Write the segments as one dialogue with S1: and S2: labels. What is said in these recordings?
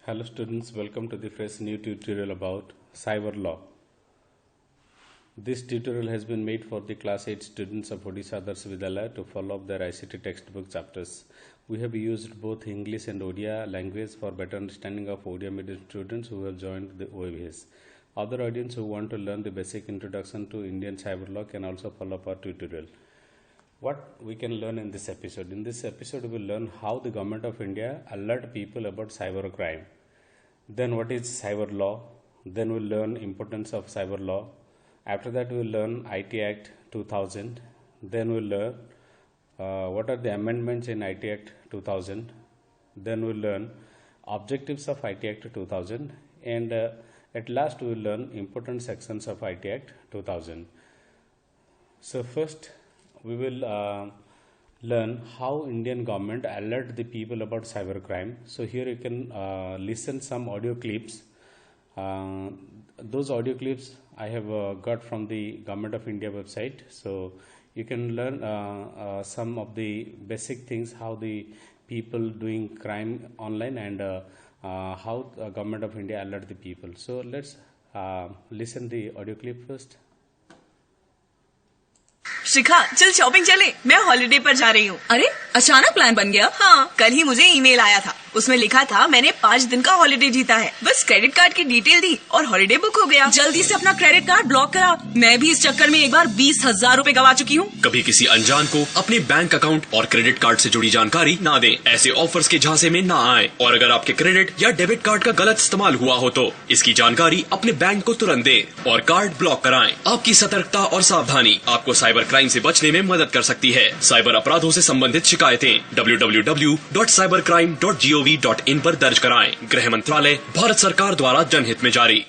S1: Hello students, welcome to the fresh new tutorial about cyber law. This tutorial has been made for the class 8 students of Odisha Adarsh Vidyalaya to follow up their ICT textbook chapters. We have used both English and Odia language for better understanding of Odia medium students who have joined the OAVS. Other audience who want to learn the basic introduction to Indian cyber law can also follow up our tutorial. What we can learn in this episode? In this episode, we will learn how the Government of India alert people about cyber crime. Then what is cyber law? Then we'll learn importance of cyber law. After that, we'll learn IT Act 2000. Then we'll learn what are the amendments in IT Act 2000. Then we'll learn objectives of IT Act 2000. And at last, we'll learn important sections of IT Act 2000. So first, we will learn how Indian government alert the people about cybercrime. So here you can listen some audio clips. Those audio clips I have got from the Government of India website. So you can learn some of the basic things, how the people doing crime online and how the Government of India alert the people. So let's listen the audio clip first.
S2: शिखा चल shopping चले, मैं holiday पर जा रही हूँ।
S3: अरे अचानक plan बन गया।
S2: हाँ, कल ही मुझे ईमेल आया था, उसमें लिखा था मैंने 5 दिन का हॉलिडे जीता है। बस क्रेडिट कार्ड की डिटेल दी और हॉलिडे बुक हो गया।
S3: जल्दी से अपना क्रेडिट कार्ड ब्लॉक करा। मैं भी इस चक्कर में एक बार 20,000 रूपए गवा चुकी हूँ।
S4: कभी किसी अनजान को अपने बैंक अकाउंट और क्रेडिट कार्ड से जुड़ी जानकारी ना दें। ऐसे ऑफर्स के झांसे में ना आए। और अगर आपके क्रेडिट या डेबिट कार्ड का गलत इस्तेमाल हुआ हो तो इसकी जानकारी अपने बैंक को तुरंत दें और कार्ड ब्लॉक कराएं। आपकी सतर्कता और सावधानी आपको साइबर क्राइम से बचने में मदद कर सकती है। साइबर अपराधों से संबंधित शिकायतें www.cybercrime.gov.in पर दर्ज कराएं। गृह मंत्रालय, भारत सरकार द्वारा जनहित में जारी।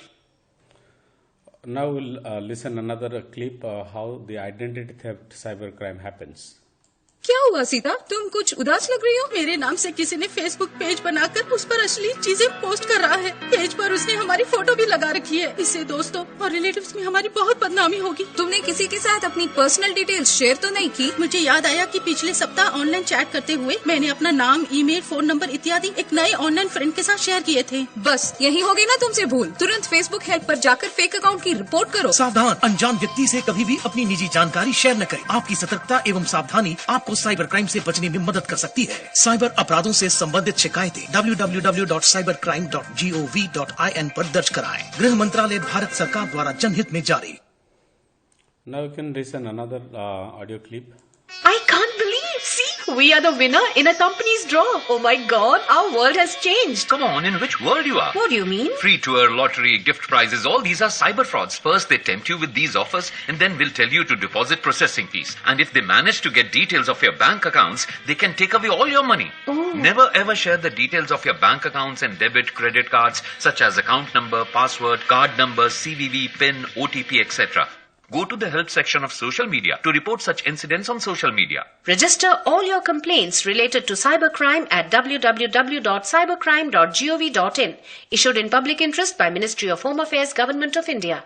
S1: Now we'll listen another clip how the identity theft cybercrime happens.
S3: क्या हुआ सीता, तुम कुछ उदास लग रही हो?
S5: मेरे नाम से किसी ने फेसबुक पेज बनाकर उस पर अश्लील चीजें पोस्ट कर रहा है। पेज पर उसने हमारी फोटो भी लगा रखी है। इससे दोस्तों और रिलेटिव्स में हमारी बहुत बदनामी होगी।
S3: तुमने किसी के साथ अपनी पर्सनल डिटेल्स शेयर तो नहीं की?
S5: मुझे याद आया कि पिछले सप्ताह ऑनलाइन चैट करते हुए मैंने अपना नाम, ईमेल, फोन नंबर इत्यादि एक नए ऑनलाइन फ्रेंड के साथ शेयर किए थे।
S3: बस यही हो गई ना तुमसे भूल। तुरंत फेसबुक हेल्प पर जाकर फेक अकाउंट की रिपोर्ट करो।
S6: सावधान, अनजान व्यक्ति से कभी भी अपनी निजी जानकारी शेयर न करें। आपकी सतर्कता एवं सावधानी आपको साइबर क्राइम से बचने में मदद कर सकती है। साइबर अपराधों से संबंधित शिकायतें www.cybercrime.gov.in पर दर्ज कराएं। गृह मंत्रालय, भारत सरकार द्वारा जनहित में जारी।
S1: Now you can listen another audio clip.
S2: I can't believe, see, we are the winner in a company's draw. Oh my God, our world has changed.
S7: Come on, in which world you are?
S2: What do you mean?
S7: Free tour, lottery, gift prizes, all these are cyber frauds. First they tempt you with these offers and then will tell you to deposit processing fees. And if they manage to get details of your bank accounts, they can take away all your money.
S2: Oh.
S7: Never ever share the details of your bank accounts and debit, credit cards such as account number, password, card number, CVV, PIN, OTP, etc. Go to the help section of social media to report such incidents on social media.
S8: Register all your complaints related to cybercrime at www.cybercrime.gov.in. Issued in public interest by Ministry of Home Affairs, Government of India.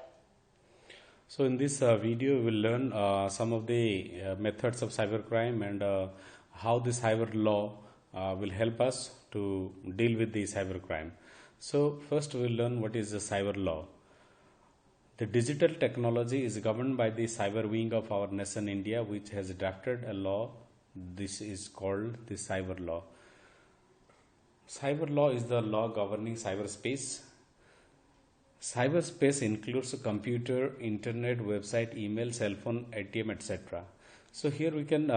S1: So in this video, we will learn some of the methods of cybercrime and how the cyber law will help us to deal with the cybercrime. So first we will learn what is the cyber law. The digital technology is governed by the cyber wing of our nation India, which has drafted a law. This is called the cyber law. Cyber law is the law governing cyberspace. Cyberspace includes computer, internet, website, email, cell phone, ATM, etc. So here we can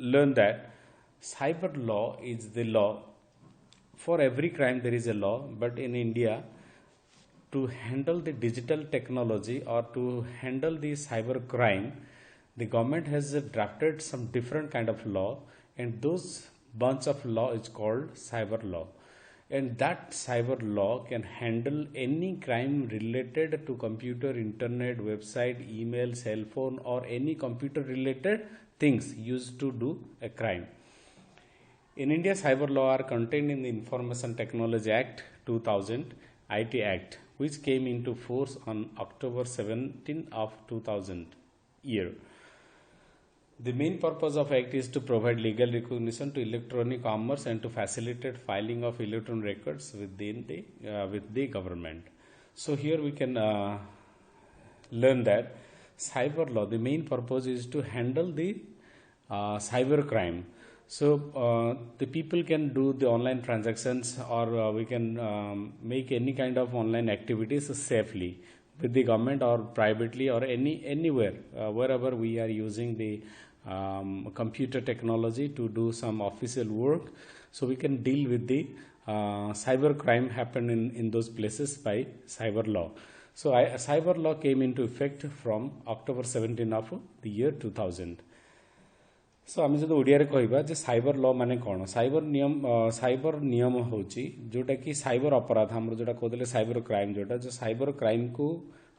S1: learn that cyber law is the law. For every crime there is a law, but in India, to handle the digital technology or to handle the cyber crime, the government has drafted some different kind of law, and those bunch of law is called cyber law. And that cyber law can handle any crime related to computer, internet, website, email, cell phone, or any computer related things used to do a crime. In India, cyber law are contained in the Information Technology Act 2000, IT Act, which came into force on October 17 of 2000 year. The main purpose of Act is to provide legal recognition to electronic commerce and to facilitate filing of electronic records within with the government. So here we can learn that cyber law, the main purpose is to handle the cyber crime. So the people can do the online transactions, or we can make any kind of online activities safely with the government or privately or anywhere wherever we are using the computer technology to do some official work. So we can deal with the cyber crime happen in those places by cyber law. So cyber law came into effect from October 17 of the year 2000. सो आम जो ओडिया कहवा जे cyber law माने कौन cyber नियम होची जोटा कि cyber अपराध आम जोटा कहते साइबर क्राइम जोटा जो साइबर क्राइम को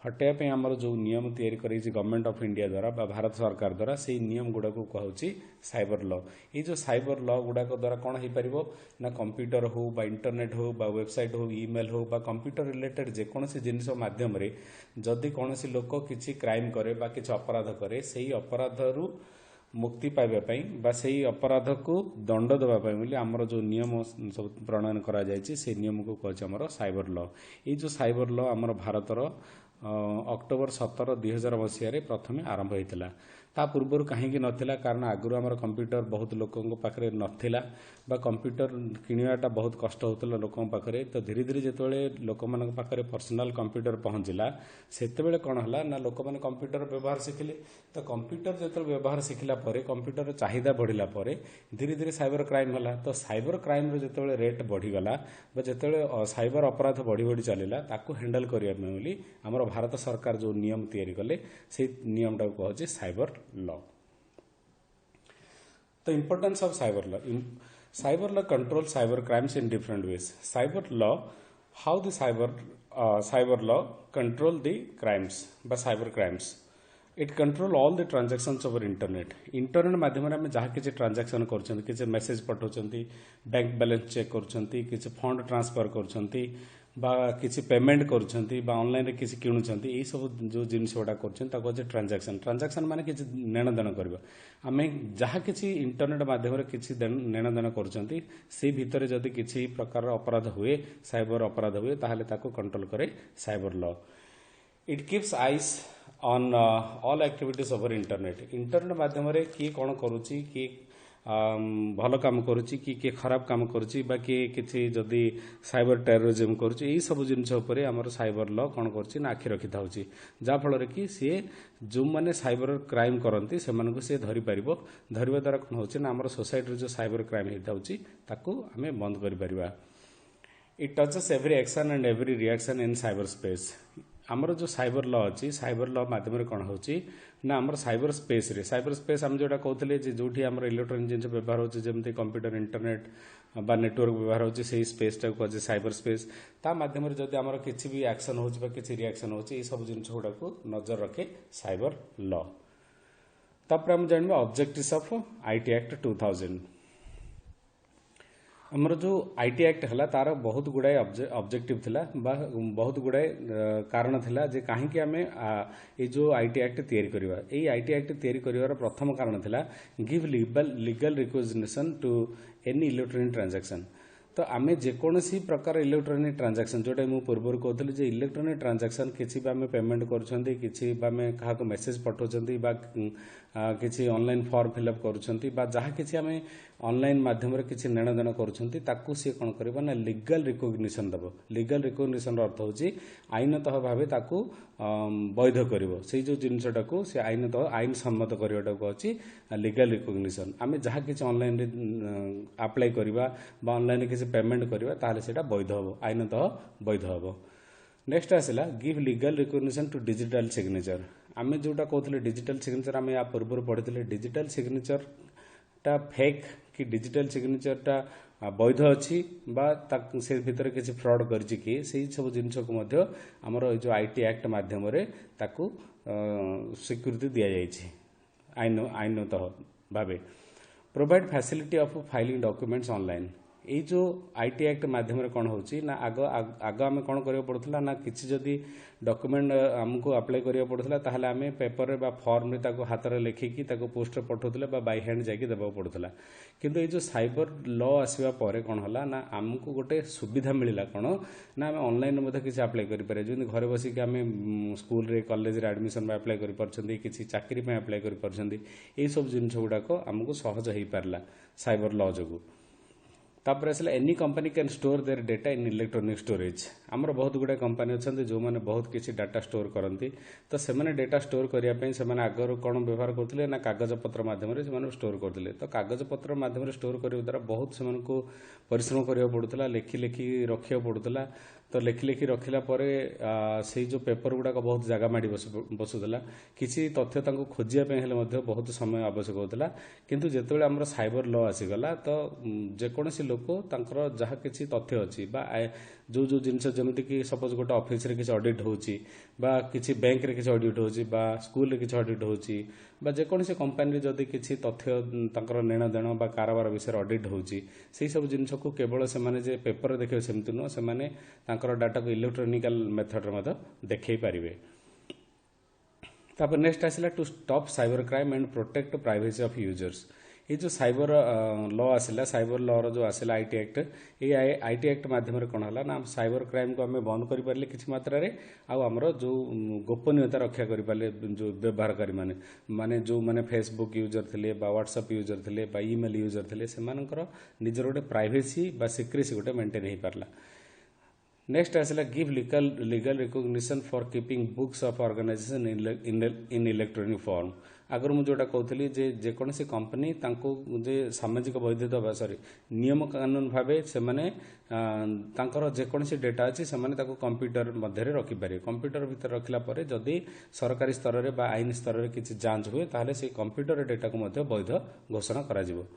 S1: हटाइबा आमर जो नियम तैयारी करी गवर्नमेंट ऑफ इंडिया द्वारा भारत सरकार द्वारा से नियम गुड़ा को कहूँ साइबर लॉ। ये जो साइबर लॉ गुड़ा द्वारा कौन हो पार ना कंप्यूटर हो बा इंटरनेट हो बा वेबसाइट हो ईमेल हो बा कंप्यूटर रिलेटेड जेकोसी जिनिस माध्यम जदि कौन लोक किसी क्राइम करे बा किसी अपराध करे से अपराधरू मुक्ति पाइबापी बा से अपराध को दंड देवाई आमर जो नियम सब प्रणयन करा जायछि से नियम को कहছে आमर साइबर लॉ। ये जो साइबर लॉ आमर भारतर अक्टोबर 17 2000 मसीह प्रथम आरंभ होता। ता पूर्वर कहीं नथिला कारण आगु आमर कंप्यूटर बहुत लोकों पाखे नथिला बा कंप्यूटर किणवाटा बहुत कष्ट होता लोकों पाखे। तो धीरे धीरे जिते लोक मान पाखे पर्सनाल कंप्यूटर पहुँचला सेतेबेले कौन है ना लोक मैंने कंप्यूटर व्यवहार शिखिले। तो कंप्यूटर जो व्यवहार शिखला कंप्यूटर चाहिदा बढ़ला धीरे धीरे साइबर क्राइम है। तो साइबर क्राइम जो रेट बढ़ीगला जो साइबर अपराध बढ़ी बढ़ी चलला ताकू हैंडल करने आमर भारत सरकार जो नियम तैयारी कले से नियम टाक कहছে cyber law. The importance of cyber law. Cyber law controls cyber crimes in different ways. Cyber law, how the cyber law control the crimes by cyber crimes. It control all the transactions over internet. Internet माध्यम में जहाँ किसी transaction कर किसी message पठाउछंती bank balance check करछंती किसी fund transfer करछंती बा किसी payment करछंती बा ऑनलाइन रे किसी किणुछंती ये सब जो जिनिस गुड़ा करछन ट्रांजैक्शन ट्रांजैक्शन माने किसी नेण देन करबा आमे जहाँ किसी इंटरनेट माध्यम किसी नेण देन करछंती से भितर जदि किसी प्रकार अपराध हुए साइबर अपराध हुए ताहले ताको कंट्रोल करे cyber law. It keeps eyes on all activities over internet माध्यम किए कौन करुच्ची किए भल काम करुच्ची किए खराब काम करुच्ची बा किए किसी जदि साइबर टेररिज्म करुच्ची यही सब जिनस आमर साइबर लॉ कौन करुच्ची ना आखि रखी था जहाँफल कि सी जो मैंने साइबर क्राइम करती से सी धरी पार धरवा द्वारा कौन हो आम सोसाइटी जो साइबर क्राइम होता आम बंद कर। It touches every action and every reaction in cyber space. आमर जो साइबर लॉ अच्छी साइबर लॉ माध्यम कौन होची ना आमर साइबर स्पेस आम जोटा कहते जो आम इलेक्ट्रोनिक जिन व्यवहार होती कंप्यूटर इंटरनेट बा नेटवर्क व्यवहार होची से स्पेस टाक कहे साइबर स्पेस ता माध्यम जदि आमर किसी भी एक्शन हो किसी रिएक्शन होची सब जिन गुड़ा को नजर रखे साइबर लॉ। तापर आम जानबा ऑब्जेक्टिव्स ऑफ आईटी एक्ट 2000। आमर जो आईटी एक्ट है तार बहुत गुड़ाए ऑब्जेक्टिव थिला बा बहुत गुड़ाए कारण थिला जे काहेकि आमे ये जो आईटी एक्ट तैयारी करबा ए आईटी एक्ट तैयारी करबार प्रथम कारण थिला give legal recognition to any electronic transaction. तो आम जेकोसी प्रकार इलेक्ट्रोनिक ट्रांजैक्शन जोटा मुझे पूर्व कहते जे इलेक्ट्रोनिक ट्रांजैक्शन किसी आम पेमेंट कर मेसेज पठाउछंती किसी ऑनलाइन फॉर्म फिलअप कर जहाँ किसी आम ऑनलाइन माध्यम किसी नेण देन करूँ सी कौन कर ना लीगल रिकग्निशन दब। लीगल रिकग्निशन अर्थ होची आईनतः भाव ताकू वैध कर से जो जिनटा को सी आईनतः आईन सम्मत करवाटा कहूँ लीगल रिकग्निशन। आम जहाँ किसी ऑनलाइन अप्लाई करवा ऑनलाइन किसी पेमेंट करवा ताहले सेटा वैध हम आईनतः वैध हम। नेक्स्ट आसला give legal recognition to digital signature. आम जोटा कहते डिजिटल सिग्नेचर आम या पूर्व पढ़ी डिजिटल सिग्नेचर टा फेक कि डिजिटल सिग्नेचर टा वैध अच्छी से भितर किसी फ्रॉड करछि कि से सब जिनस को आमर जो आईटी एक्ट माध्यम ताकू स्वीकृति दि जाइछि आईनतः भावे। Provide facility of filing documents online. ये जो आईटी एक्ट माध्यम कौन होची ना आग आग आम कौन करिया पड़ुथला ना किछि जदि डॉक्यूमेंट हमको अप्लाई करिया पड़ुथला ताहले आमे पेपर रे बा फॉर्म रे ताको हाथ रे लिखिकी ताको पोस्ट रे पठौथले बा बाय हैंड जाके देबा पड़ुथला। किंतु ये जो साइबर लॉ आसीबा परे कौन होला ना हमको गोटे सुविधा मिलिला कौन ना आमे ऑनलाइन मध्ये किछि अप्लाई करि पारे जेंति घरे बसी के आमे स्कूल रे कॉलेज रे एडमिशन में अप्लाई करि परछंदी किछि चाकरी में अप्लाई करि परछंदी ए सब जिंस गुडा को हमको सहज हेई पारला साइबर लॉ जगु। तापर आसला any company can store there data in electronic storage. आमर बहुत गुडा कंपनी अच्छा जो मैंने बहुत किसी डाटा स्टोर करती तो से डाटा स्टोर करने से आगर कौन व्यवहार करते ना कागज पत्र मध्यम से स्टोर करते तो कागज पत्र मध्यम स्टोर करने द्वारा बहुत से परिश्रम करा पड़ूला लिखि लिखि रखा पड़ूला तो लिखि लिखि रखिला से जो पेपर गुड़ाक बहुत जगह माड़ी बसुला किसी तथ्य खोजापी बहुत समय आवश्यक होता किंतु जिते आम साइबर लॉ आसीगला तो जेकोसी लोक तांकर जहाँ किसी तथ्य अच्छी जो जो जिनस जमीती कि सपोज गोटे ऑफिस रे किसी ऑडिट होची बा किसी बैंक रे किसी ऑडिट होची बा स्कूल रे किसी ऑडिट होची बा जेकोसी कंपनी जदि किसी तथ्य तांकर नेण देण बा कारोबार विषय ऑडिट होची से सब जिनस को केवल से माने जे पेपर देखिबे सेमति न से माने तांकर डाटा को इलेक्ट्रोनिकल मेथड रे मत देखै पारिबे। तापर नेक्स्ट आसिला to stop cyber crime and protect privacy of users. ये जो साइबर लॉ आसिला साइबर लॉ रो जो आसिला आईटी एक्ट ये आईटी एक्ट माध्यम कौन है ना साइबर क्राइम को आम बंद कर पारे किसी मात्रा रे आमर जो गोपनीयता रक्षा कर पारे जो व्यवहारकारी माने जो माने फेसबुक यूजर थे व्हाट्सएप यूजर थे ईमेल यूजर थे से निजर गोटे प्राइवेसी बा सिक्रेसी गोटे मेंटेन हो पारला। नेक्स्ट आसला give legal recognition for keeping books of organisation in electronic form. आगर मुझे जोटा कहती जेकोसी कंपनी जे सामाजिक वैधता सॉरी नियम कानून भावे से जेकोसी डेटा अच्छी से कंप्यूटर मध्य रखिपारे कंप्यूटर भीतर रखला जदि सरकारी स्तर में बा आईन स्तर में किसी जांच हुए ताहले से कंप्यूटर डेटा को वैध घोषणा करा जिवो।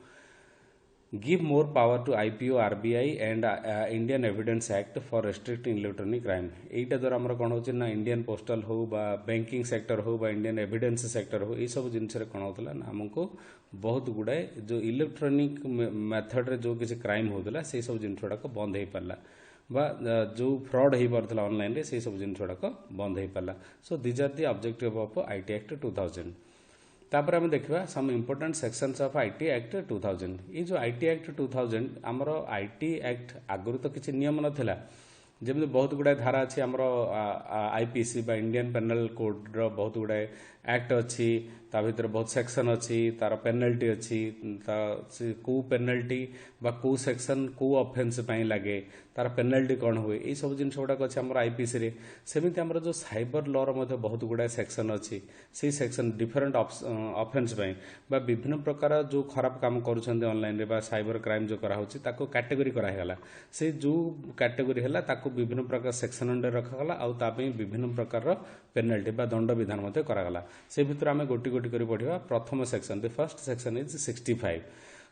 S1: Give more power to IPO RBI and Indian Evidence Act for restricting electronic crime. एटा द्वारा आमर कौन हो ना इंडियन पोस्टल हो बा बैंकिंग सेक्टर हो बा इंडियन एविडेंस सेक्टर हो ये सब जिनस कौन होता ना हमको बहुत गुड़ाए जो इलेक्ट्रॉनिक मेथड रे जो किसी क्राइम होता से सब जिन गुड़ाक बंद हो पारा बा जो फ्रॉड हो पार्ला ऑनलाइन रे से सब जिन गुड़ाक बंद हो पारा। So these are the objective of IT act 2000। तापर आम देखा some important sections of IT act 2000। ये जो आईटी एक्ट 2000 आमर आईटी एक्ट आगुरी तो किसी नियम नाला जमी बहुत गुड़ाए धारा अच्छी आमर आईपीसी बा इंडियन पेनल कोड रो बहुत गुड़ाए एक्ट अच्छी ता भीतर बहुत सेक्शन अच्छी तार पेनल्टी अच्छी को पेनल्टी बा को सेक्शन को ऑफेंस पाई लगे तार पेनल्टी कौन हुए ये सब जिन गुड़ाक अच्छे आम आईपीसी रे सेमती आमर जो साइबर लॉ रो बहुत गुड़ाए सेक्शन अच्छी से सेक्शन डिफरेंट ऑफेंस पाई बा विभिन्न प्रकार जो खराब काम करुछंदे ऑनलाइन रे बा साइबर क्राइम जो करा होची ताको कैटेगरी करा हेला से जो कैटेगरी हेला ताको विभिन्न प्रकार सेक्शन अंडर रखागला आउ तापई विभिन्न प्रकार पेनल्टी बा दंड विधान मते करागला। से भितर आमे गोटी गोटी करी पढ़िबा। प्रथम section the first section is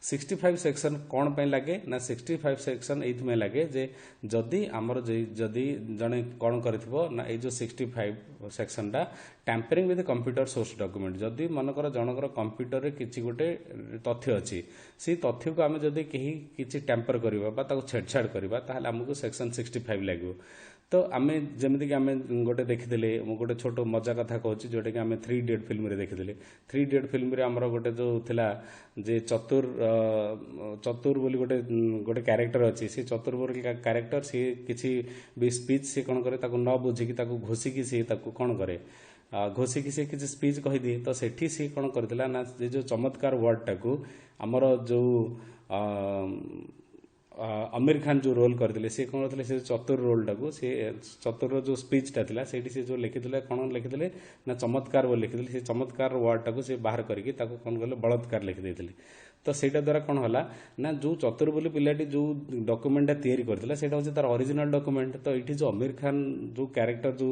S1: 65 section कौन पे लगे ना 65 सेक्शन एथ में लगे जे जदि आमर जदि जने कौन करथिबो ना ए जो 65 सेक्शन टा tampering with computer source document जदि मनकर जनकर कंप्यूटर रे किछि गोटे तथ्य अछि से तथ्य को आमे जदि केही किछि टैंपर करबा बा ताको छेड़छाड़ करबा ताहले हमको सेक्शन 65 लागो। तो आम जमीक आम गोटे देखी गोटे छोट मजा कथा कहूँ जोटा कि आम 3 इडियट फिल्म देखी 3 इडियट फिल्म आमर गोटे जो थिला जे चतुर बोली गोटे गोटे क्यारेक्टर अच्छी से चतुर बोली क्यारेक्टर सी किसी भी स्पीच सी कौन करे ताको न बुझिकी ताको घोषिकी सी ताको कौन करे घोषिकी सी किसी स्पीच कहीदिए तो सेठी सी कौन करथिला ना जो चमत्कार वर्ड टाकू आमर जो आमिर खान जो रोल करते सी कौन करते से चतुर रोल टाकू सी चतुर जो स्पीच टा थिला सेठी से जो लिखिले कौन लिखिले ना चमत्कार वो लिखिले से चमत्कार वर्ड टाकू से बाहर करके ताको कौन कले बलात्कार लिखि देथिले। तो सेटा द्वारा कौन होला ना जो चतुर बोली पिलाटी जो डॉक्यूमेंट तैयारी करथिला सेटा होची तार ओरिजिनल डॉक्यूमेंट। तो एठी जो आमिर खान जो कैरेक्टर जो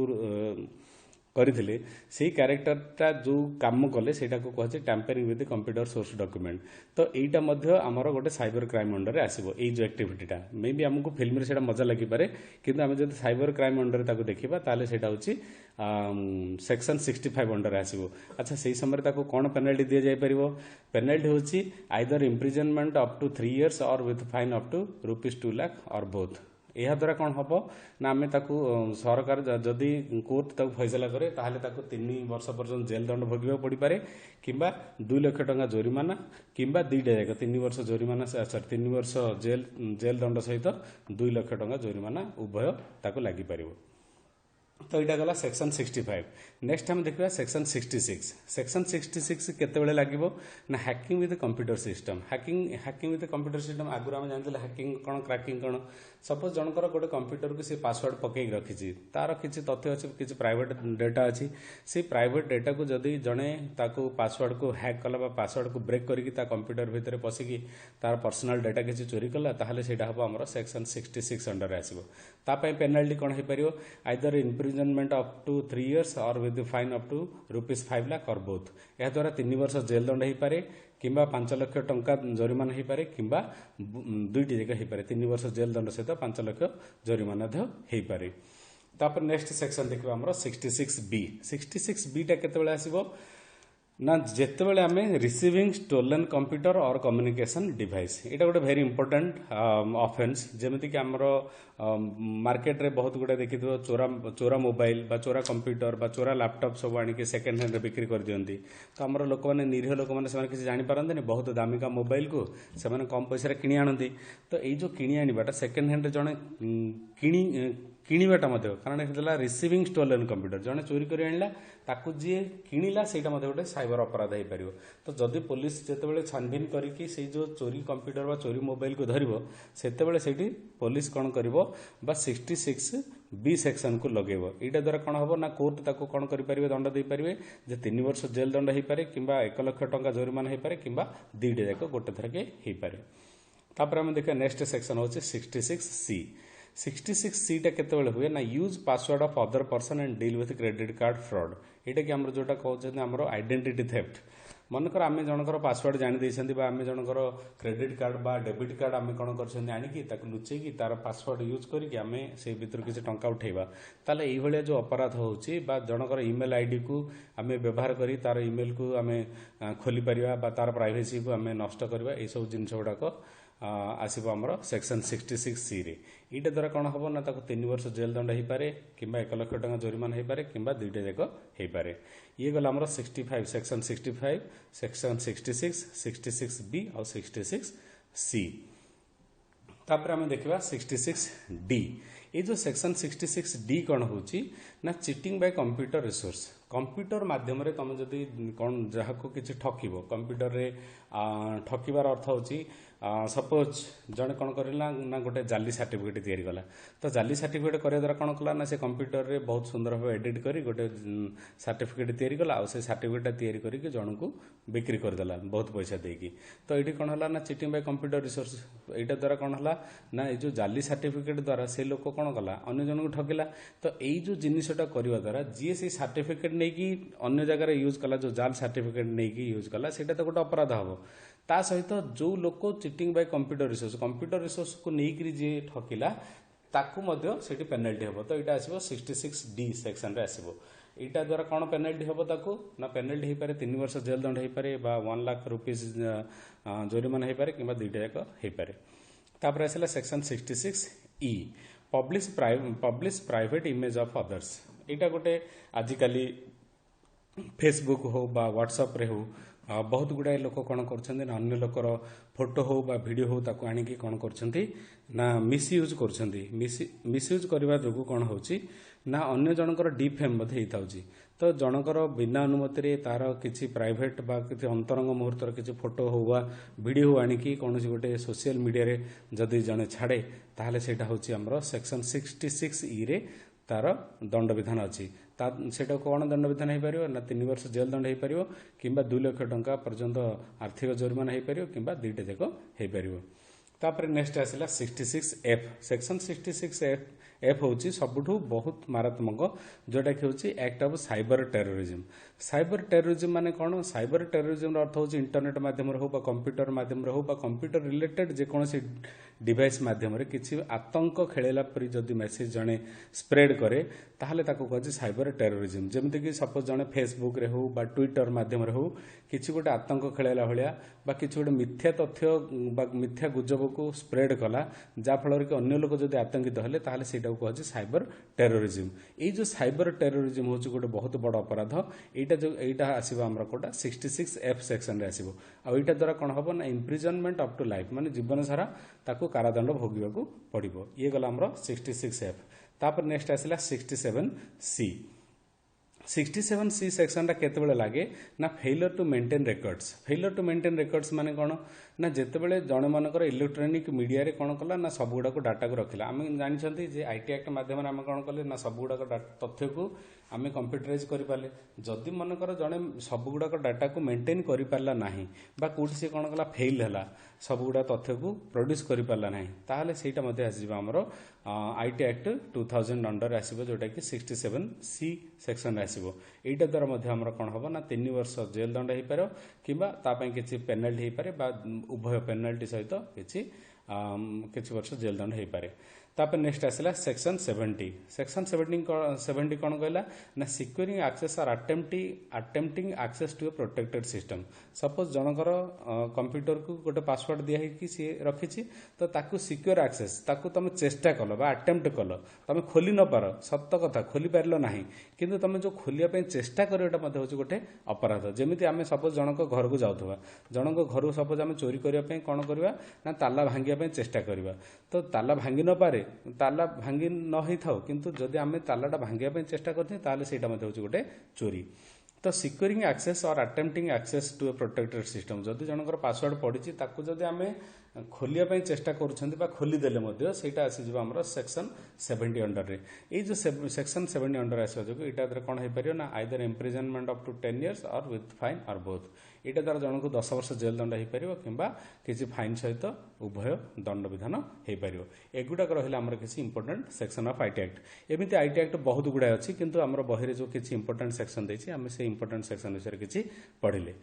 S1: କରିଥିଲେ ସେଇ କ୍ୟାରେକ୍ଟରଟା ଯେଉଁ କାମ କଲେ ସେଇଟାକୁ କୁହାଯାଏ tampering with computer source document. ତ ଏଇଟା ମଧ୍ୟ ଆମର ଗୋଟେ ସାଇବର କ୍ରାଇମ୍ ଅଣ୍ଡରରେ ଆସିବ ଏଇ ଯେଉଁ ଆକ୍ଟିଭିଟିଟା। ମେ ବି ଆମକୁ ଫିଲ୍ମରେ ସେଇଟା ମଜା ଲାଗିପାରେ, କିନ୍ତୁ ଆମେ ଯଦି ସାଇବର କ୍ରାଇମ୍ ଅଣ୍ଡରରେ ତାକୁ ଦେଖିବା ତାହେଲେ ସେଇଟା ହେଉଛି ସେକ୍ସନ୍ 65 ଅଣ୍ଡରରେ ଆସିବ। ଆଚ୍ଛା, ସେଇ ସମୟରେ ତାକୁ କ'ଣ ପେନାଲ୍ଟି ଦିଆଯାଇପାରିବ? ପେନାଲ୍ଟି ହେଉଛି either imprisonment up to 3 years or with fine up to ₹2 lakh or both. ଏହାଦ୍ୱାରା କ'ଣ ହେବ ନା ଆମେ ତାକୁ ସରକାର ଯଦି କୋର୍ଟ ତାକୁ ଫଇସଲା କରେ ତାହେଲେ ତାକୁ 3 ବର୍ଷ ପର୍ଯ୍ୟନ୍ତ ଜେଲ୍ ଦଣ୍ଡ ଭୋଗିବାକୁ ପଡ଼ିପାରେ, କିମ୍ବା 2 ଲକ୍ଷ ଟଙ୍କା ଜୋରିମାନା, କିମ୍ବା 2ଟା ଯାକ 3 ବର୍ଷ ଜୋରିମାନା 3 ବର୍ଷ ଜେଲ୍ ଦଣ୍ଡ ସହିତ 2 ଲକ୍ଷ ଟଙ୍କା ଜୋରିମାନା ଉଭୟ ତାକୁ ଲାଗିପାରିବ। ତ ଏଇଟା ଗଲା ସେକ୍ସନ୍ 65। ନେକ୍ସଟ ଆମେ ଦେଖିବା ସେକ୍ସନ୍ 66। ସେକ୍ସନ୍ 66 କେତେବେଳେ ଲାଗିବ ନା hacking with computer system. Hacking with computer system ଆଗରୁ ଆମେ ଜାଣିଥିଲେ ହ୍ୟାକିଂ କ'ଣ କ୍ରାକିଂ କ'ଣ। ସପୋଜ ଜଣଙ୍କର ଗୋଟେ କମ୍ପ୍ୟୁଟରକୁ ସେ ପାସୱାର୍ଡ ପକେଇକି ରଖିଛି, ତାର କିଛି ତଥ୍ୟ ଅଛି, କିଛି ପ୍ରାଇଭେଟ ଡେଟା ଅଛି। ସେଇ ପ୍ରାଇଭେଟ ଡେଟାକୁ ଯଦି ଜଣେ ତାକୁ ପାସୱାର୍ଡକୁ ହ୍ୟାକ୍ କଲା ବା ପାସୱାର୍ଡକୁ ବ୍ରେକ୍ କରିକି ତା କମ୍ପ୍ୟୁଟର ଭିତରେ ପଶିକି ତାର ପର୍ସନାଲ ଡେଟା କିଛି ଚୋରି କଲା, ତାହେଲେ ସେଇଟା ହେବ ଆମର ସେକ୍ସନ୍ 66 ଅଣ୍ଡରରେ ଆସିବ। ତା ପାଇଁ ପେନାଲ୍ଟି କ'ଣ ହେଇପାରିବ? Either imprisonment up to 3 years or with fine up to ₹5 lakh or both. ଏହାଦ୍ୱାରା 3 ବର୍ଷ ଜେଲ୍ ଦଣ୍ଡ ହେଇପାରେ, କିମ୍ବା 5 ଲକ୍ଷ ଟଙ୍କା ଜରିମାନା ହେଇପାରେ, କିମ୍ବା 2ଟି ଯାକ ହେଇପାରେ। 3 ବର୍ଷ ଜେଲ୍ ଦଣ୍ଡ ସହିତ 5 ଲକ୍ଷ ଜରିମାନା ମଧ୍ୟ ହେଇପାରେ। ତାପରେ ନେକ୍ସଟ ସେକ୍ସନ ଦେଖିବା ଆମର 66B। 66Bଟା କେତେବେଳେ ଆସିବ ନା ଯେତେବେଳେ ଆମେ ରିସିଭିଂ ଷ୍ଟୋଲେନ୍ କମ୍ପ୍ୟୁଟର ଅର୍ କମ୍ୟୁନିକେସନ୍ ଡିଭାଇସ୍। ଏଇଟା ଗୋଟେ ଭେରି ଇମ୍ପୋର୍ଟାଣ୍ଟ ଅଫେନ୍ସ। ଯେମିତିକି ଆମର ମାର୍କେଟରେ ବହୁତ ଗୁଡ଼ାଏ ଦେଖିଥିବ ଚୋରା ମୋବାଇଲ ବା ଚୋରା କମ୍ପ୍ୟୁଟର ବା ଚୋରା ଲ୍ୟାପଟପ୍ ସବୁ ଆଣିକି ସେକେଣ୍ଡ ହ୍ୟାଣ୍ଡରେ ବିକ୍ରି କରିଦିଅନ୍ତି। ତ ଆମର ଲୋକମାନେ, ନିରୀହ ଲୋକମାନେ, ସେମାନେ କିଛି ଜାଣିପାରନ୍ତିନି, ବହୁତ ଦାମିକା ମୋବାଇଲକୁ ସେମାନେ କମ୍ ପଇସାରେ କିଣି ଆଣନ୍ତି। ତ ଏଇ ଯେଉଁ କିଣି ଆଣିବାଟା ସେକେଣ୍ଡ ହ୍ୟାଣ୍ଡରେ ଜଣେ କିଣିବାଟା ମଧ୍ୟ, କାରଣ ହେଲା ରିସିଭିଂ ଷ୍ଟୋଲେନ୍ କମ୍ପ୍ୟୁଟର, ଜଣେ ଚୋରି କରି ଆଣିଲା, ତାକୁ ଯିଏ କିଣିଲା ସେଇଟା ମଧ୍ୟ ଗୋଟେ ସାଇବର ଅପରାଧ ହେଇପାରିବ। ତ ଯଦି ପୋଲିସ ଯେତେବେଳେ ଛାନଭିନ୍ କରିକି ସେଇ ଯେଉଁ ଚୋରି କମ୍ପ୍ୟୁଟର ବା ଚୋରି ମୋବାଇଲକୁ ଧରିବ, ସେତେବେଳେ ସେଇଠି ପୋଲିସ କ'ଣ କରିବ ବା 66B ସେକ୍ସନକୁ ଲଗେଇବ। ଏଇଟା ଦ୍ୱାରା କ'ଣ ହେବ ନା କୋର୍ଟ ତାକୁ କ'ଣ କରିପାରିବେ? ଦଣ୍ଡ ଦେଇପାରିବେ ଯେ 3 ବର୍ଷ ଜେଲ୍ ଦଣ୍ଡ ହେଇପାରେ, କିମ୍ବା 1 ଲକ୍ଷ ଟଙ୍କା ଜରିମାନା ହେଇପାରେ, କିମ୍ବା 2ଟା ଯାକ ଗୋଟେ ଥରକେ ହେଇପାରେ। ତାପରେ ଆମେ ଦେଖିବା ନେକ୍ସଟ ସେକ୍ସନ ହେଉଛି 66C। 66Cଟା କେତେବେଳେ ହୁଏ ନା use password of other person and deal with credit card fraud. ଏଇଟା କି ଆମର ଯେଉଁଟା କହୁଛନ୍ତି ଆମର ଆଇଡେଣ୍ଟିଟି ଥେଫ୍ଟ। ମନେକର ଆମେ ଜଣଙ୍କର ପାସୱାର୍ଡ ଜାଣି ଦେଇଛନ୍ତି, ବା ଆମେ ଜଣଙ୍କର କ୍ରେଡିଟ୍ କାର୍ଡ ବା ଡେବିଟ୍ କାର୍ଡ ଆମେ କ'ଣ କରିଛନ୍ତି ଆଣିକି ତାକୁ ଲୁଚେଇକି ତାର ପାସୱାର୍ଡ ୟୁଜ୍ କରିକି ଆମେ ସେଇ ଭିତରୁ କିଛି ଟଙ୍କା ଉଠେଇବା, ତାହେଲେ ଏଇଭଳିଆ ଯେଉଁ ଅପରାଧ ହେଉଛି, ବା ଜଣଙ୍କର ଇମେଲ୍ ଆଇଡିକୁ ଆମେ ବ୍ୟବହାର କରି ତାର ଇମେଲକୁ ଆମେ ଖୋଲିପାରିବା ବା ତାର ପ୍ରାଇଭେସିକୁ ଆମେ ନଷ୍ଟ କରିବା, ଏଇସବୁ ଜିନିଷ ଗୁଡ଼ାକ ଆସିବ ଆମର ସେକ୍ସନ୍ 66Cରେ। ଏଇଟା ଦ୍ୱାରା କ'ଣ ହେବ ନା ତାକୁ 3 ବର୍ଷ ଜେଲ୍ ଦଣ୍ଡ ହେଇପାରେ, କିମ୍ବା 1 ଲକ୍ଷ ଟଙ୍କା ଜରିମାନା ହେଇପାରେ, କିମ୍ବା 2ଟା ଯାକ ହେଇପାରେ। ଇଏ ଗଲା ଆମର 65 ସେକ୍ସନ୍ 65, ସେକ୍ସନ୍ 66, 66B ଆଉ 66C। ତାପରେ ଆମେ ଦେଖିବା 66D। এই যে সেকশন 66D কোণ হচ্ছে না চিটিং বাই কম্প্यूटर रिसोर्स। कंप्यूटर माध्यम तुम जदि कौन जहाँ को किसी ठकिब कंप्यूटर ठकिबार अर्थ होची सपोज जड़े कौन करला ना गोटे जाली सर्टिफिकेट तैयारी कला तो जाली सर्टिफिकेट करने द्वारा कौन कला ना से कंप्यूटर रे बहुत सुंदर भाव एडिट करी गोटे सर्टिफिकेट तैयारी कला और से सर्टिफिकेट तैयारी करके जन को बिक्री करदेला बहुत पैसा देकी। तो ये कौन है ना चिटिंग बाय कंप्यूटर रिसोर्स। यहाँ द्वारा कौन है ना ये जो जाली सर्टिफिकेट द्वारा से लोक कौन कला अन्य जन को ठकिला। तो यही जो जिनटा करने द्वारा जी से सर्टिफिकेट नहीं कि अन्य जगह यूज कला जो जाल सर्टिफिकेट नहीं कि यूज कला से तो गोटे अपराध हम। ता सहित जो लोक चिटिंग बाय कंप्यूटर रिसोर्स को लेकिन जी ठकिला ताकू से पेनाल्टी हम। तो यहाँ आसो 66D सेक्शन रे आसो। यहाँ द्वारा कौन पेनाल्टी हम ताकू ना पेनाल्टी हो पारे 3 वर्ष जेल दंड हो पारे 1 लाख रुपीज जोरिमाना हो पारे कि 2टा जाक हो पारे। तापर आसला section 66E publish private image of others. यहाँ गोटे आजिकल फेसबुक हो बा व्हाट्सएप रे हो बहुत गुड़ाए लोक कौन कर अन्य लोकर फोटो हो बा वीडियो हो ताको आनिकी कौन करछंती ना मिसयूज करछंती। मिसयूज करबा जोगु कौन होची ना अन्य जनकर डिफेम मध्ये होताउची। तो जनकर बिना अनुमति रे तार किसी प्राइवेट बा किसी अंतरंग मुहूर्तर किसी फोटो हो बा वीडियो हो आनिकी कौन गोटे सोशल मीडिया रे जदि जने छाड़े ताहले सेटा होची हमरो सेक्शन 66E रे तार दंड विधान अच्छी। सेटा कौन दंड विधान हो पार ना 3 वर्ष जेल दंड हो पार कि 2 लाख टंका पर्यंत आर्थिक जोरिमाना हो पार कि 2टा जाक हो पार। तापर नेक्स्ट आसला 66F सेक्शन 66F एफ होची सबुठु बहुत मारात्मक जोटा कि होची act of cyber terrorism. Cyber terrorism माने कौन? साइबर टेररिज्म अर्थ होची इंटरनेट माध्यम हो बा कंप्यूटर माध्यम हो बा कंप्यूटर रिलेटेड जेकोसी डिवाइस माध्यम किसी आतंक खेलेला परी जदि मेसेज जड़े स्प्रेड करे ताहले ताको कहछि साइबर टेररिज्म। जेमति कि सपोज जड़े फेसबुक रे हो बा ट्विटर माध्यम रे हो किसी गोटे आतंक खेलेला भलिया बा किसी गोटे मिथ्या तथ्य बा मिथ्या गुजब को स्प्रेड कला जा फल कि अन्य लोक जदि आतंकित हेले ताहले सेटा को कहछि साइबर टेररिज्म। ए जो साइबर टेररिज्म होछि गोटे बहुत बड़ अपराध। एटा आसीबो हमरा कोटा 66F सेक्शन रे आसीबो। आ एटा द्वारा कोन हबो ना इम्प्रिजनमेंट अप टू लाइफ माने जीवन सारा ताको कारादंड भोगिबाकू पड़िबो। ये गला हमरा 66F। तापर नेक्स्ट आसिला 67C। 67C सेक्शन केतेबेले लागे ना failure to maintain records. Failure to maintain records माने कोन ना जेतेबेले जणे मानकर इलेक्ट्रोनिक मीडिया रे कोन कला ना सब गुडा को डाटा को रखिला। आमे जानिछंती जे आईटी एक्ट माध्यम रे आमे कोन कले ना सब गुडा को तथ्य को आमे कंप्यूटराइज करि पाले। जदि मानकर जणे सब गुडा को डाटा को मेंटेन करि पारला नाही बा कोठी से कोन कला फेल हला सब गुडा तथ्य को प्रोड्यूस करि पारला नाही ताहले सेटा मध्ये आसीबा हमरो आईटी एक्ट 2000 अंडर आसीबो जोटा कि 67C सेक्शन आसीबो। एटा द्वारा मध्ये हमरो कोन हबो ना 3 वर्ष जेल दंड हे पारो किबा ता पय किछि पेनल्टी हे पारे बा उभय पेनल्टी सहित किछि वर्ष जेल दंड हे पारे। तापर नेक्स्ट आसला सेक्शन 70। सेक्शन 70 कौन कहला ना securing access or attempting access to a protected system. Suppose जनकर कंप्यूटर को गोटे पासवर्ड दिया है सी रखी तो ताकू सिक्योर एक्सेस ताकू तुम चेष्टा कल बा अटेम्प्ट कल तुम खोली न पार सत कथा खोली पार ना किंतु तुम जो खोलिया चेष्टा करटा गोटे अपराध। जमी आम सपोज जनक घर को जाऊा जनक घर सपोज आम चोरी करने कौन करवा ना ताला भांगिया चेष्टा करवा तो ताला भांगी न पारे ताला भांगी न ही थाउ किंतु जदि आम तालाटा भांगिया चेष्टा करते गोटे चोरी। तो सिक्योरिंग एक्सेस और attempting access to a protected system जदि जनकर पासवर्ड पड़ी ताकू जदि आम खोलिया चेष्टा करुँच खोलीदेले सेटा आसीज आम सेक्शन 70 अंडर रे। ये जो सेक्शन 70 अंडर आसा जो यहाँ कौन हो पार ना either imprisonment up to 10 years और विथ फाइन और बोथ। यहाँ द्वारा जन को 10 वर्ष जेल दंड हो पार कि किसी फाइन सहित उभय दंड विधान हो पार। एगुड़ाक रहा आमर किसी important section of IT act. एमती आईटी एक्ट बहुत गुड़ाए अच्छी किंतु आमर बही जो किसी इंपोर्टेंट सेक्शन देछि आम से इंपोर्टेंट सेक्शन विषय किसी पढ़िले।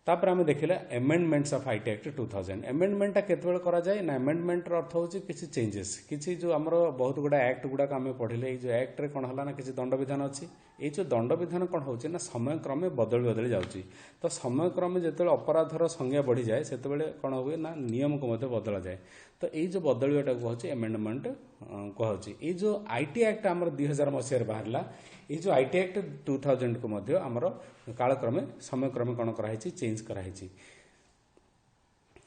S1: तापर आम देखिला एमेंडमेंट्स ऑफ आईटी एक्ट 2000। एमेंडमेंटा केतबेले करा जाए ना एमेंडमेंट अर्थ होची किसी चेंजेस किसी जो आमर बहुत गुड़ा एक्ट गुड़ाक आम पढ़िले। ये जो एक्ट रे कौन है ना किसी दंड विधान अच्छी ये जो दंड विधान कौन होची ना समय क्रमे बदली बदली जाउची। तो समय क्रमे जेतेबेले अपराधर संज्ञा बढ़ी जाए सेतेबेले कौन हुए ना नियम को मध्य बदला जाए। तो ये जो बदलवाटा कहूँ एमेंडमेंट कहूँ। ये जो आईटी एक्ट आमर 2000 मसीह बाहरला ये जो आईटी एक्ट 2000 को मध्य आमर कालक्रमे समय क्रमे कौन कराई चेंज कराई।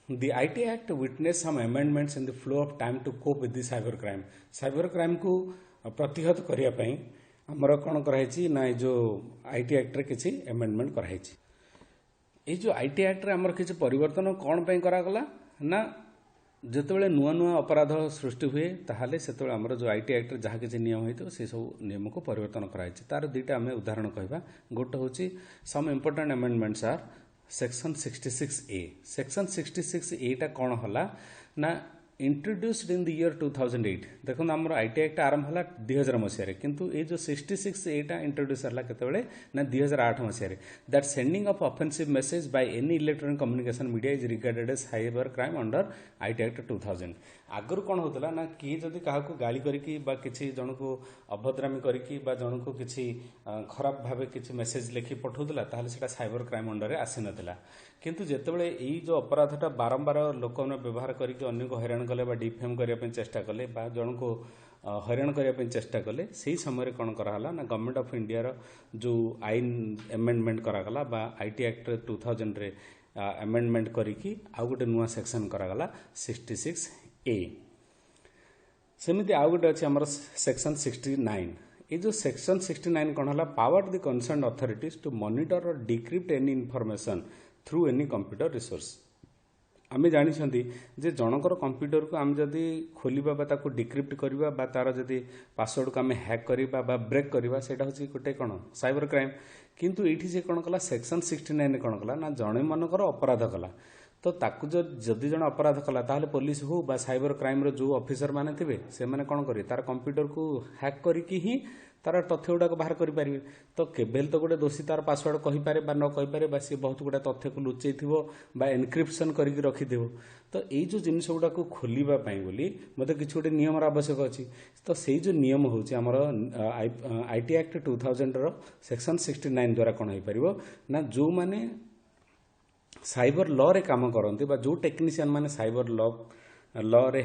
S1: The IT Act witnessed some amendments in the flow of time to cope with the cyber crime. Cyber crime को प्रतिहत करिया पई हमर कोन कराई ना जो आईटी एक्ट रे किछि अमेंडमेंट कराई। ये जो आईटी एक्ट रे हमर किछि परिवर्तन कोन पई करा गला ना जेतेबेले नुआ नुआ अपराध सृष्टि हुए ताहले सेतेबेले हमर जो आईटी एक्ट रे जहा किछि नियम होइतो से सब नियम को परिवर्तन कराई। तार दुईटा आमे उदाहरण कहबा। गोटे होछि some important amendments are section 66A। Section 66A टा कौन हला ना इंट्रोड्यूस्ड इन द ईयर 2008। देखो आमर आईटी एक्ट आरंभ हला 2000 मसीह किंतु ये जो 66A टा इंट्रोड्यूस हला केतेबेले ना 2008 मसीह। That sending of offensive message by any electronic communication media is regarded as cyber crime under IT act 2000। आगुरी कौन होता ना किए जदि क्या गाली करिकी बा किसी जन को अभद्रामी करिकी बा जन को किसी खराब भावे किसी मेसेज लिखि पठाउला ताहले सेटा साइबर क्राइम अंडर आसी नथिला। किंतु जेतेबेले एई जो अपराधटा बारंबार लोक व्यवहार करके अन्य को हैरान कले बा डिफेम करने चेष्टा कले बा जन को हैरान करने चेष्टा कले से समय कौन कराला ना गवर्नमेंट ऑफ इंडिया जो आईन एमेंडमेंट करागला बा आईटी एक्ट 2000 रे अमेंडमेंट करिकी आउ गोटे नुआ सेक्शन करागला 66A। सेमिति आउ गोटे अछि हमर सेक्शन 69। ये जो सेक्शन 69 कौन है power the concern authorities to monitor और decrypt any information through any computer resource. आम जानी जे जनकर कंप्यूटर को आम जदि खोलिबा बा ताको डिक्रिप्ट करबा बा तार जदि पासवर्ड को आम हैक करबा बा ब्रेक करबा सेटा होची गोटे कौन साइबर क्राइम। किंतु एठी से कौन कला सेक्शन 69 कौन कला ना जणे मनकर अपराध कला। तो तो ताकू जदि जन अपराध कला ताहले पुलिस हो बा साइबर क्राइम रो जो ऑफिसर माने थिबे से माने कोन करी तार कंप्यूटर को हैक करके ही तार तथ्य गुड़ाक बाहर करें तो केवल तो गोटे दोषी तार पासवर्ड कहीपे न कहीपे बा सी बहुत गुड़ा तथ्य को लुचई बा एनक्रिप्शन करके रखिथो तो यही जो जिनस गुड़ा खोलवाई बोली मत कि गोटे नियम आवश्यक अच्छी तो से जो नियम हूँ आमर आईटी एक्ट 2000 सेक्शन 69 द्वारा कौन हो पार ना जो माने साइबर लॉ रे काम करती जो टेक्नीशियन माने साइबर लॉ रे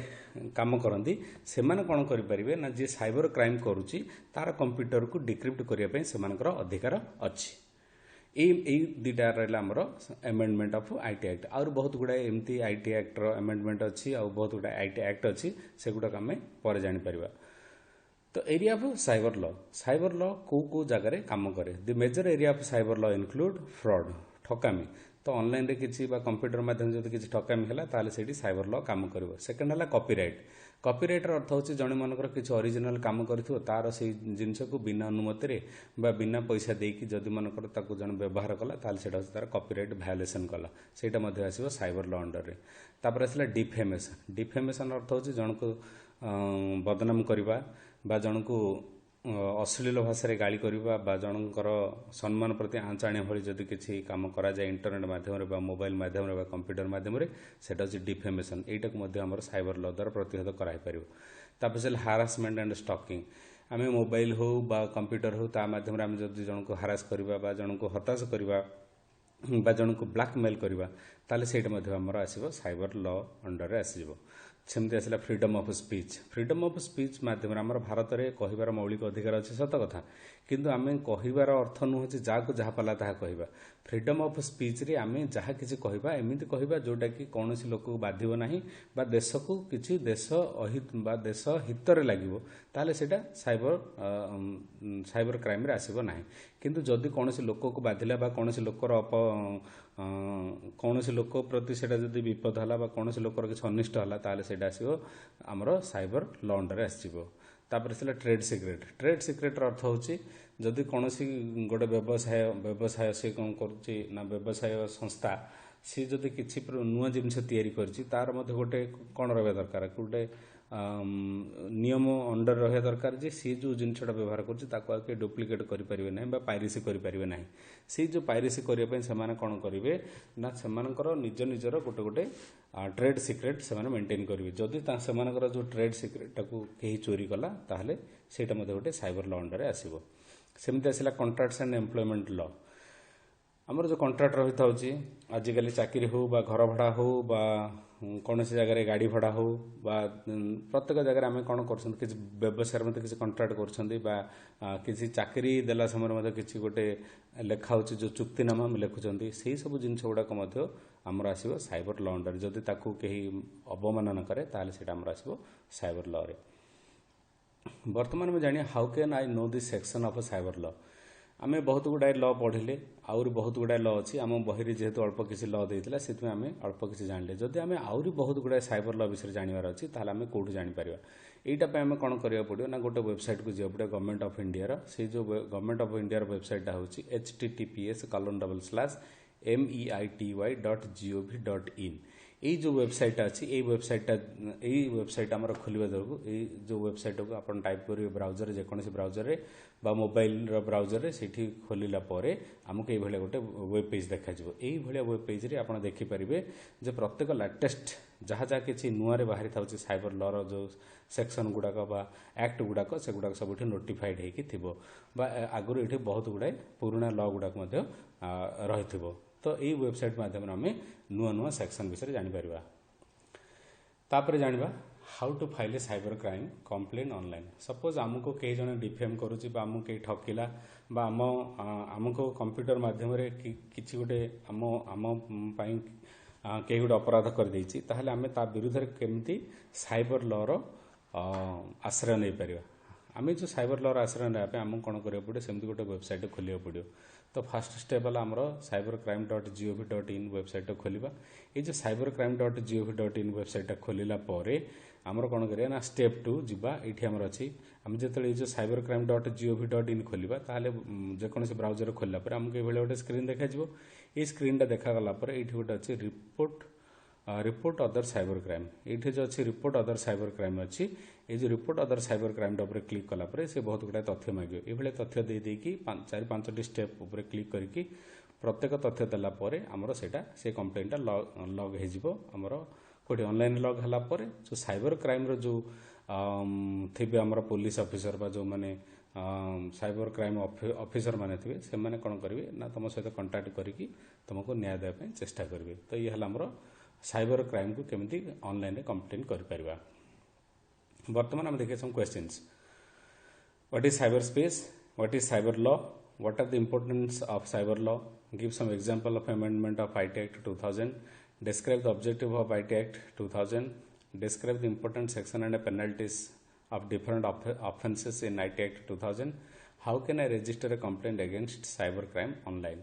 S1: काम करती से कौन करें ना जी साइबर क्राइम करुच्ची तार कंप्यूटर को डिक्रिप्ट करने से अधिकार अच्छी यही दुटा रहा आमर एमेंडमेंट ऑफ आईटी एक्ट आउर बहुत गुड़ाए एमती आईटी एक्ट रो एमेंडमेंट अच्छी आउ बहुत गुड़ाए आईटी एक्ट अच्छी से गुड़ाक आम पर जापर तो एरिया ऑफ साइबर लॉ को जगह काम करे the major area of cyber law include fraud ठकामी तो ऑनलाइन रे किसी कंप्यूटर माध्यम जब किसी ठकामी है ताले सेठी साइबर लॉ काम करिवो सेकंड है कॉपीराइट रो अर्थ होची जणे मनकर किसी ओरिजिनल काम करथिवो तार से जिनस को बिना अनुमति रे बा बिना पैसा देकी जदि मनकर ताको जण व्यवहार कला ताले सेटा तार कॉपीराइट वायोलेशन कला सेटा मध्ये आसीबो साइबर लॉ अंडर रे तापर आसला डिफेमेशन अर्थ होची जण को बदनाम करबा बा जण को अश्लील भाषा रे गाली करबा बा जनकर सम्मान प्रति आँच आने भली जदि किसी काम करा जाए इंटरनेट माध्यम बा मोबाइल माध्यम बा कंप्यूटर माध्यम सेटा होची डिफेमेशन एटाक मध्ये हमर साइबर लॉ द्वारा प्रतिहत कराई परिबो तापर से हारासमेंट एंड स्टॉकिंग आमे मोबाइल हो बा कंप्यूटर हो ता माध्यम रे आमे जदि जन को हारास करबा बा जन को हताश करबा बा जन को ब्लैकमेल करबा ताले सेटा मध्ये हमर आसीबो साइबर लॉ अंडर रे आसीबो सेमती आसला फ्रीडम ऑफ स्पीच माध्यम आम भारत में कहबार मौलिक अधिकार अच्छे सत कथा किंतु आम कहबार अर्थ नुह जहाँ जहाँ पाला ताहा कहबा फ्रीडम ऑफ स्पीच रे आम जहाँ किसी कहबा एमती कहबा जोटा कि कौन लोक को बाधिब ना बा देश को किसी देश बा देश हित रे लागिबो ताले सेटा साइबर क्राइम रे आसीबो नाही किंतु जदि कौन लोक को बाधिला बा कौन लोकर कौन लोक प्रति सेटा जदि विपद हला बा कौन लोकर किसी अनिष्ट हला ताले सेटा आसीबो हमरो साइबर लॉ अंडर रे आसीबो तापर से ट्रेड सिक्रेट अर्थ होची जदि कौन गोटे व्यवसाय से कौन करुच्ची ना व्यवसाय संस्था सी जदि किसी नुआ जिनस तैयारी करछि तार मध्य गोटे कौन रहा दरकार गोटे नियम अंडर रहा दरकार जे सी जो जिनसटा व्यवहार कर डुप्लिकेट करें ना पायरेसी करें ना सी जो पायरेसी करने से कौन करेंगे ना से निज निजर गोटे गोटे ट्रेड सिक्रेट से मेंटेन करेंगे जदि से जो ट्रेड सिक्रेट टाक कहीं चोरी कला ताहले सेटा मध्य गोटे साइबर लॉ अंडर आसीबो सेमती आसला कॉन्ट्रैक्ट्स एंड एम्प्लॉयमेंट लॉ आमर जो कॉन्ट्रैक्ट रही था आजिकल चाकरी हो बा घर भड़ा हो बा कौन सी जगह गाड़ी भड़ा हो बा प्रत्येक जगह आम कौन कर व्यवसाय मत किसी कॉन्ट्रैक्ट कर चाकरी देला समय किसी गोटे लेखा हो जो चुक्तिनामा लिखुंट से सब जिनस गुड़ाक आमर आसो साइबर लॉ अंडर जदि ताकू कहीं अवमानना करे ताले सेटा आमर आसो साइबर लॉ रे वर्तमान में जानिए how can I know this section of cyber law आमे बहुत गुड़ाए लॉ पढ़िले आउरी बहुत गुड़ाए लॉ अच्छी आम बही जेहेतु अल्प किसी लॉ देता से आम अल्प किसी जानले जदि आम आउरी बहुत गुड़ाए साइबर लॉ विषय जानवर अच्छी ताहले आम कौटू जापर यहीटा आम कौन करा पड़ो ना गोटे वेबसाइट को जावाक पड़े गवर्नमेंट ऑफ इंडिया से जो गवर्नमेंट ऑफ इंडिया वेबसाइटा हूँ https://meity.gov.in यही जो वेबसाइट अच्छी यही वेबसाइट आम खोलिया दरको यही जो वेबसाइट को आप टाइप करेंगे ब्राउजर जेकोसी ब्राउजर रे बा मोबाइल ब्राउजर रे सेठी खोलिला परे आमको ये गोटे वेब पेज देखा यही वेब पेज रे आप देखिपारे जे प्रत्येक लेटेस्ट जहाँ जहाँ किसी नुआ रे बाहरी था साइबर लॉ रो जो सेक्शन गुड़ाक बा एक्ट गुड़ाक से गुड़ाक सब नोटिफाइड होगी थी आगुरी ये बहुत गुड़ाए पुराणा लॉ गुड़ाक रही तो यही वेबसाइट माध्यम आम नुआ नुआ सेक्शन विषय जापर तापर जाना how to file a cyber crime complaint online suppose आमको कई जन डिफेम करुच्ची आमको कई ठकिला आमको कंप्यूटर माध्यम किसी गोटे आम कई गोटे अपराध कर देछि ताहले आमे ता विरुद्ध केमती साइबर लॉ रो आश्रय नहीं पारिबा आमे जो साइबर लॉ रो आश्रय ने आम कौन करा पड़े सेमती गोटे वेबसाइट खोलिया पड़ो तो फास्ट स्टेप है आमर cybercrime.gov.in वेबसाइट खोलिबा ये जो cybercrime.gov.in वेबसाइट खोलिला परे आमर कौन करिया ना स्टेप 2 जीवा ये आमर अच्छी आम जो ये cybercrime.gov.in खोलिबा ताहले जेकोसी ब्राउजर खोलला परे आमको ये गोटे स्क्रीन देखा ये स्क्रीन टा देखा गला परे ये गोटे अच्छी report report other cyber crime ये जो अच्छी रिपोर्ट अदर साइबर क्राइम अच्छी ये जो रिपोर्ट अदर साइबर क्राइम उपर क्लिक कलापर से बहुत गुड़ा तथ्य मागे ये तथ्य देदेकी 4-5 स्टेप उपर क्लिक करके प्रत्येक तथ्य देलापर आमर से कंप्लेनटा लग होमर कोटी ऑनलाइन लग है जो साइबर क्राइम जो थे आमर पुलिस ऑफिसर बा जो माने साइबर क्राइम ऑफिसर माने थे से माने कौन करेंगे ना तुम सहित कंटाक्ट करके तुमको न्याय देवाई चेष्टा करेंगे तो ये आमर साइबर क्राइम को केमती ऑनलाइन रे कंप्लेन कर परिबा। वर्तमान हम देखे some questions what is cyber space what is cyber law what are the importance of cyber law give some example of amendment of IT Act 2000 describe the objective of IT Act 2000 describe the important section and penalties of different offenses in IT Act 2000 how can I register a complaint against cyber crime online.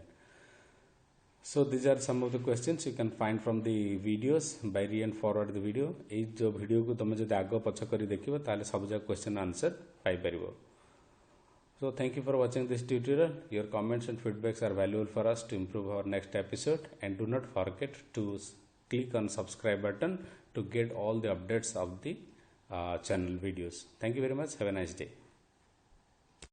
S1: So these are some of the questions you can find from the videos by re and forward the video ये जो video को तुम जब आग पछ कर देखिबो ताले सब जगह क्वेश्चन आंसर पाई परिबो. So thank you for watching this tutorial. Your comments and feedbacks are valuable for us to improve our next episode, and do not forget to click on subscribe button to get all the updates of the channel videos. Thank you very much. Have a nice day.